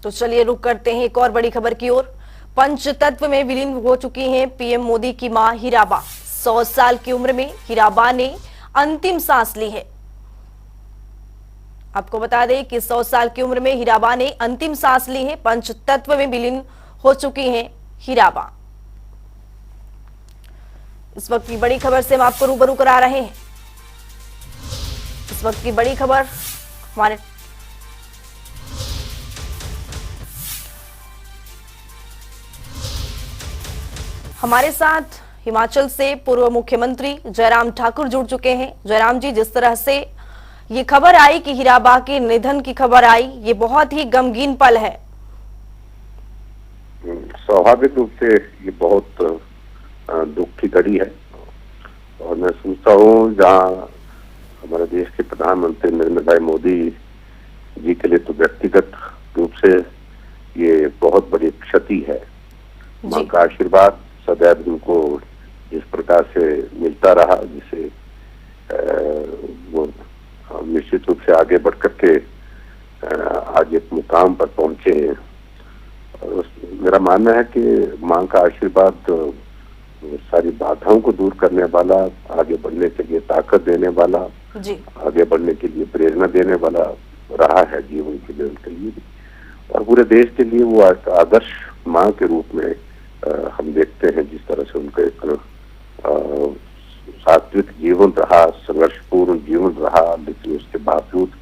तो चलिए रुक करते हैं एक और बड़ी खबर की ओर। पंचतत्व में विलीन हो चुकी हैं पीएम मोदी की मां हीराबा। 100 साल की उम्र में हीराबा ने अंतिम सांस ली है। आपको बता दें कि 100 साल की उम्र में हीराबा ने अंतिम सांस ली है। पंचतत्व में विलीन हो चुकी हैं हीराबा। इस वक्त की बड़ी खबर से हम आपको रूबरू करा रहे हैं। इस वक्त की बड़ी खबर हमारे साथ हिमाचल से पूर्व मुख्यमंत्री जयराम ठाकुर जुड़ चुके हैं। जयराम जी, जिस तरह से ये खबर आई कि हीराबा के निधन की खबर आई, ये बहुत ही गमगीन पल है। स्वाभाविक रूप से ये बहुत दुख की घड़ी है और मैं सोचता हूँ जहाँ हमारे देश के प्रधानमंत्री नरेंद्र भाई मोदी जी के लिए तो व्यक्तिगत रूप से ये बहुत बड़ी क्षति है। मां का आशीर्वाद सदैव उनको जिस प्रकार से मिलता रहा, जिसे वो निश्चित रूप से आगे बढ़ करके आज एक मुकाम पर पहुंचे हैं। मेरा मानना है कि मां का आशीर्वाद सारी बाधाओं को दूर करने वाला, आगे बढ़ने के लिए ताकत देने वाला, आगे बढ़ने के लिए प्रेरणा देने वाला रहा है जीवन के लिए, उनके लिए भी और पूरे देश के लिए। वो आदर्श मां के रूप में हम देखते हैं जिस तरह से उनका एक सात्विक जीवन रहा, संघर्षपूर्ण जीवन रहा, लेकिन उसके बावजूद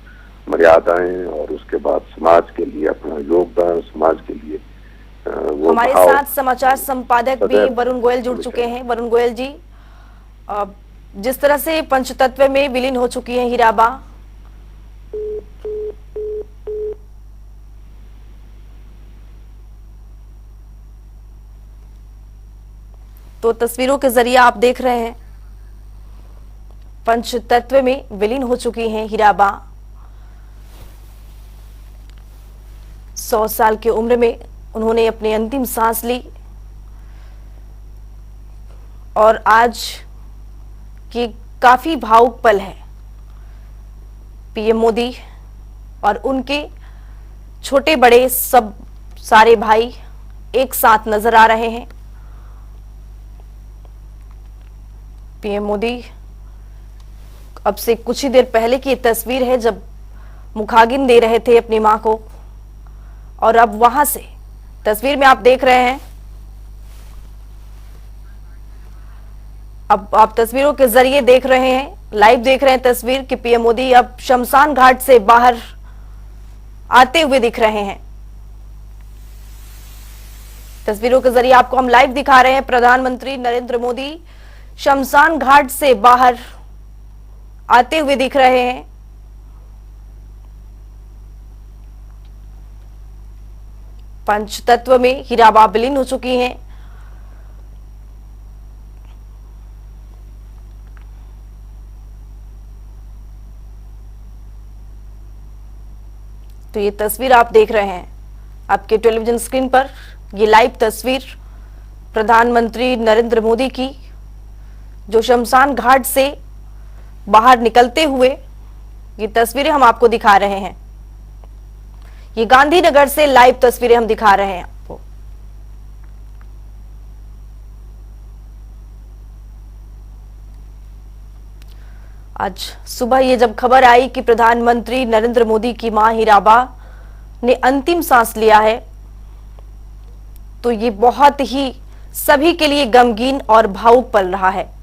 मर्यादाएं और उसके बाद समाज के लिए अपना योगदान, समाज के लिए वो हमारे साथ समाचार संपादक भी वरुण गोयल जुड़ चुके हैं। वरुण गोयल जी, जिस तरह से पंचतत्व में विलीन हो चुकी है हीराबा, तो तस्वीरों के जरिए आप देख रहे हैं पंचतत्व में विलीन हो चुकी हैं हीराबा। 100 साल की उम्र में उन्होंने अपनी अंतिम सांस ली और आज की काफी भावुक पल है। पीएम मोदी और उनके छोटे बड़े सब सारे भाई एक साथ नजर आ रहे हैं। पीएम मोदी, अब से कुछ ही देर पहले की तस्वीर है जब मुखाग्नि दे रहे थे अपनी मां को, और अब वहां से तस्वीर में आप देख रहे हैं, अब आप तस्वीरों के जरिए देख रहे हैं, लाइव देख रहे हैं तस्वीर कि पीएम मोदी अब शमशान घाट से बाहर आते हुए दिख रहे हैं। तस्वीरों के जरिए आपको हम लाइव दिखा रहे हैं। प्रधानमंत्री नरेंद्र मोदी शमशान घाट से बाहर आते हुए दिख रहे हैं। पंचतत्व में हीराबा विलीन हो चुकी हैं। तो ये तस्वीर आप देख रहे हैं आपके टेलीविजन स्क्रीन पर, ये लाइव तस्वीर प्रधानमंत्री नरेंद्र मोदी की, जो शमशान घाट से बाहर निकलते हुए ये तस्वीरें हम आपको दिखा रहे हैं। ये गांधीनगर से लाइव तस्वीरें हम दिखा रहे हैं आपको। आज सुबह ये जब खबर आई कि प्रधानमंत्री नरेंद्र मोदी की मां हीराबा ने अंतिम सांस लिया है, तो ये बहुत ही सभी के लिए गमगीन और भावुक पल रहा है।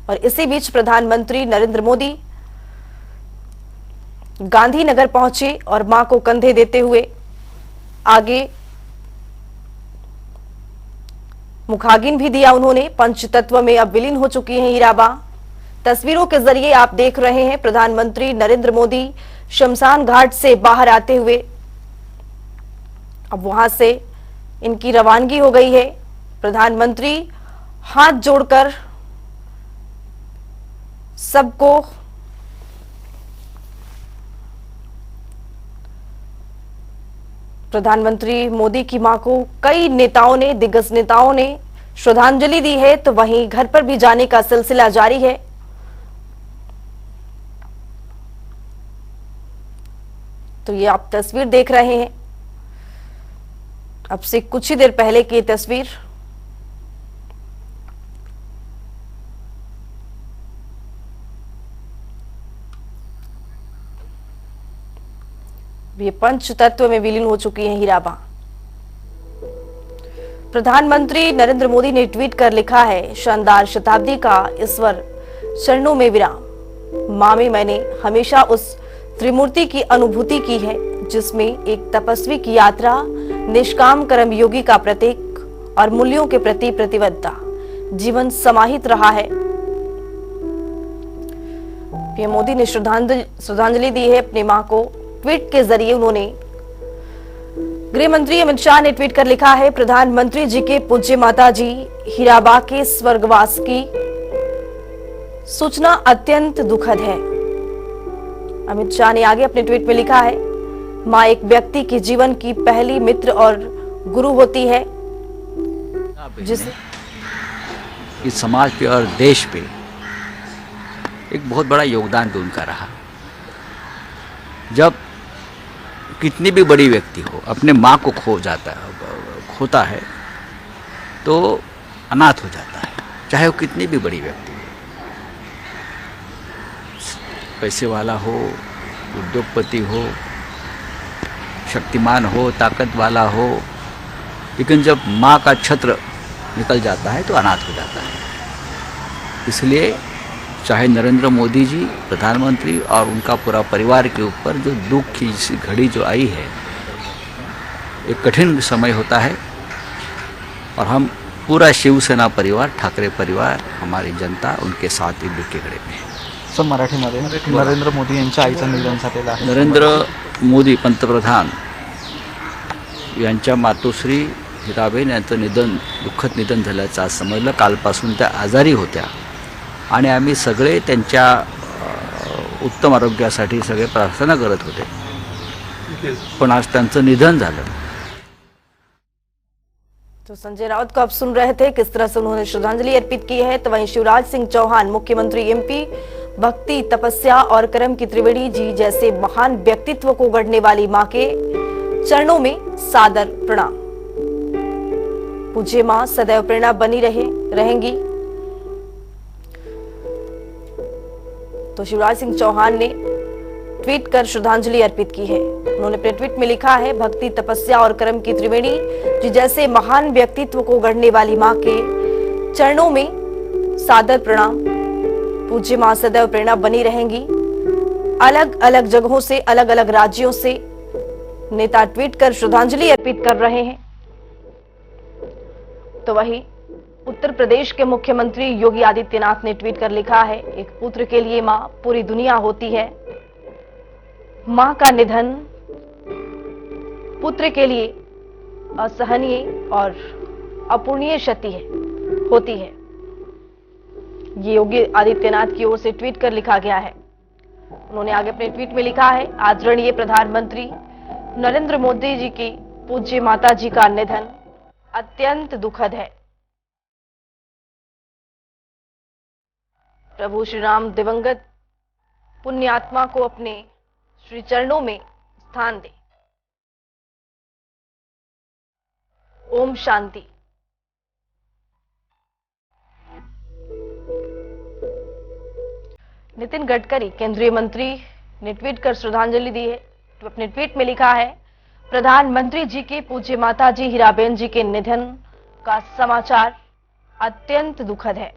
और इसी बीच प्रधानमंत्री नरेंद्र मोदी गांधीनगर पहुंचे और मां को कंधे देते हुए आगे मुखाग्नि भी दिया उन्होंने। पंचतत्व में अब विलीन हो चुकी हैं हीराबा। तस्वीरों के जरिए आप देख रहे हैं प्रधानमंत्री नरेंद्र मोदी शमशान घाट से बाहर आते हुए। अब वहां से इनकी रवानगी हो गई है। प्रधानमंत्री हाथ जोड़कर सबको प्रधानमंत्री मोदी की मां को कई नेताओं ने, दिग्गज नेताओं ने श्रद्धांजलि दी है, तो वहीं घर पर भी जाने का सिलसिला जारी है। तो ये आप तस्वीर देख रहे हैं अब से कुछ ही देर पहले की तस्वीर। ये पंच तत्व में विलीन हो चुकी है हीराबा। प्रधानमंत्री नरेंद्र मोदी ने ट्वीट कर लिखा है, शानदार शताब्दी का ईश्वर चरणों में विराम। मां में मैंने हमेशा उस त्रिमूर्ति की अनुभूति की है जिसमें एक तपस्वी की यात्रा, निष्काम कर्म योगी का प्रतीक और मूल्यों के प्रति प्रतिबद्धता जीवन समाहित रहा है। पीएम मोदी ने श्रद्धांजलि दी है अपनी मां को। ट्वीट के जरिए उन्होंने, गृह मंत्री अमित शाह ने ट्वीट कर लिखा है, प्रधानमंत्री जी के पूज्य माता जी हीराबा के स्वर्गवास की सूचना अत्यंत दुखद है। अमित शाह ने आगे अपने ट्वीट में लिखा है, मां एक व्यक्ति के जीवन की पहली मित्र और गुरु होती है जिस इस समाज पे और देश पे एक बहुत बड़ा योगदान भी उनका रहा। जब कितनी भी बड़ी व्यक्ति हो अपने माँ को खोता है तो अनाथ हो जाता है, चाहे वो कितनी भी बड़ी व्यक्ति हो, पैसे वाला हो, उद्योगपति हो, शक्तिमान हो, ताकत वाला हो, लेकिन जब माँ का छत्र निकल जाता है तो अनाथ हो जाता है। इसलिए चाहे नरेंद्र मोदी जी प्रधानमंत्री और उनका पूरा परिवार के ऊपर जो दुख की घड़ी जो आई है, एक कठिन समय होता है और हम पूरा शिवसेना परिवार, ठाकरे परिवार, हमारी जनता उनके साथ ही दुख की घड़ी में है। सर, मराठीमध्ये नरेंद्र मोदी यांच्या आईचं निधन झालेलं आहे। नरेंद्र मोदी पंतप्रधान यांच्या मातोश्री हिराबेन यांचं दुःखद निधन झाल्याचं आज समजलं। कालपासून त्या आजारी होत्या आणि आम्ही सगळे त्यांच्या उत्तम आरोग्यासाठी सगळे प्रार्थना करत होते, पण आज त्यांचं निधन झालं। तो संजय राउत को आप सुन रहे थे, किस तरह से उन्होंने श्रद्धांजलि अर्पित की है। तो वहीं शिवराज सिंह चौहान मुख्यमंत्री एमपी, भक्ति, तपस्या और कर्म की त्रिवेणी जी जैसे महान व्यक्तित्व को गढ़ने वाली मां के चरणों में सादर प्रणाम। पूज्य मां सदैव प्रेरणा बनी रहेंगी। तो शिवराज सिंह चौहान ने ट्वीट कर श्रद्धांजलि अर्पित की है। उन्होंने अपने ट्वीट में लिखा है, भक्ति, तपस्या और कर्म की त्रिवेणी जी जैसे महान व्यक्तित्व को गढ़ने वाली मां के चरणों में सादर प्रणाम। पूज्य मां सदैव प्रेरणा बनी रहेंगी। अलग अलग जगहों से, अलग अलग राज्यों से नेता ट्वीट कर श्रद्धांजलि अर्पित कर रहे हैं। तो वहीं उत्तर प्रदेश के मुख्यमंत्री योगी आदित्यनाथ ने ट्वीट कर लिखा है, एक पुत्र के लिए मां पूरी दुनिया होती है। मां का निधन पुत्र के लिए असहनीय और अपूरणीय क्षति होती है। ये योगी आदित्यनाथ की ओर से ट्वीट कर लिखा गया है। उन्होंने आगे अपने ट्वीट में लिखा है, आदरणीय प्रधानमंत्री नरेंद्र मोदी जी की पूज्य माता जी का निधन अत्यंत दुखद है। प्रभु श्री राम दिवंगत पुण्य आत्मा को अपने श्री चरणों में स्थान दे। ओम शांति। नितिन गडकरी केंद्रीय मंत्री ने ट्वीट कर श्रद्धांजलि दी है। तो अपने ट्वीट में लिखा है, प्रधानमंत्री जी के पूज्य माता जी हीराबेन जी के निधन का समाचार अत्यंत दुखद है।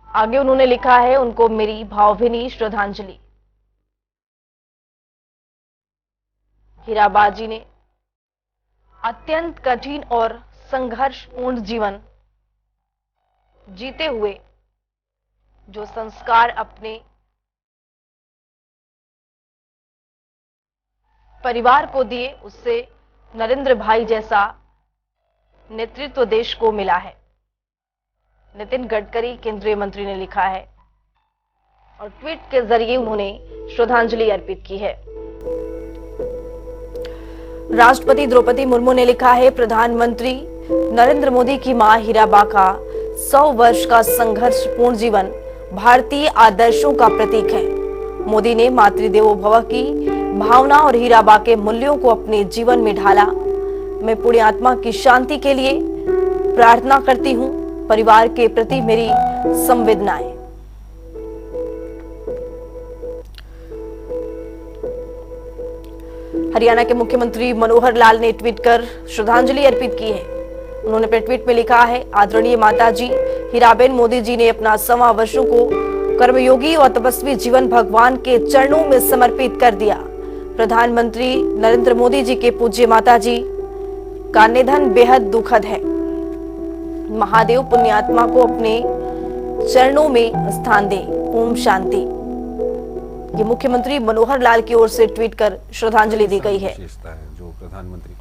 आगे उन्होंने लिखा है, उनको मेरी भावभीनी श्रद्धांजलि। हीराबा जी ने अत्यंत कठिन और संघर्षपूर्ण जीवन जीते हुए जो संस्कार अपने परिवार को दिए, उससे नरेंद्र भाई जैसा नेतृत्व देश को मिला है। नितिन गडकरी केंद्रीय मंत्री ने लिखा है और ट्वीट के जरिए उन्होंने श्रद्धांजलि अर्पित की है। राष्ट्रपति द्रौपदी मुर्मू ने लिखा है, प्रधानमंत्री नरेंद्र मोदी की मां हीराबा का 100 वर्ष का संघर्षपूर्ण जीवन भारतीय आदर्शों का प्रतीक है। मोदी ने मातृदेवो भव की भावना और हीराबा के मूल्यों को अपने जीवन में ढाला। मैं पुण्य आत्मा की शांति के लिए प्रार्थना करती हूं। परिवार के प्रति मेरी संवेदनाएं। हरियाणा के मुख्यमंत्री मनोहर लाल ने ट्वीट कर श्रद्धांजलि अर्पित की है। उन्होंने अपने ट्वीट में लिखा है, आदरणीय माताजी हीराबेन मोदी जी ने अपना 100वां वर्षों को कर्मयोगी और तपस्वी जीवन भगवान के चरणों में समर्पित कर दिया। प्रधानमंत्री नरेंद्र मोदी जी के पूज्य माताजी का निधन बेहद दुखद है। महादेव पुण्यात्मा को अपने चरणों में स्थान दे। ओम शांति। ये मुख्यमंत्री मनोहर लाल की ओर से ट्वीट कर श्रद्धांजलि दी गई है। विशेषता है जो प्रधानमंत्री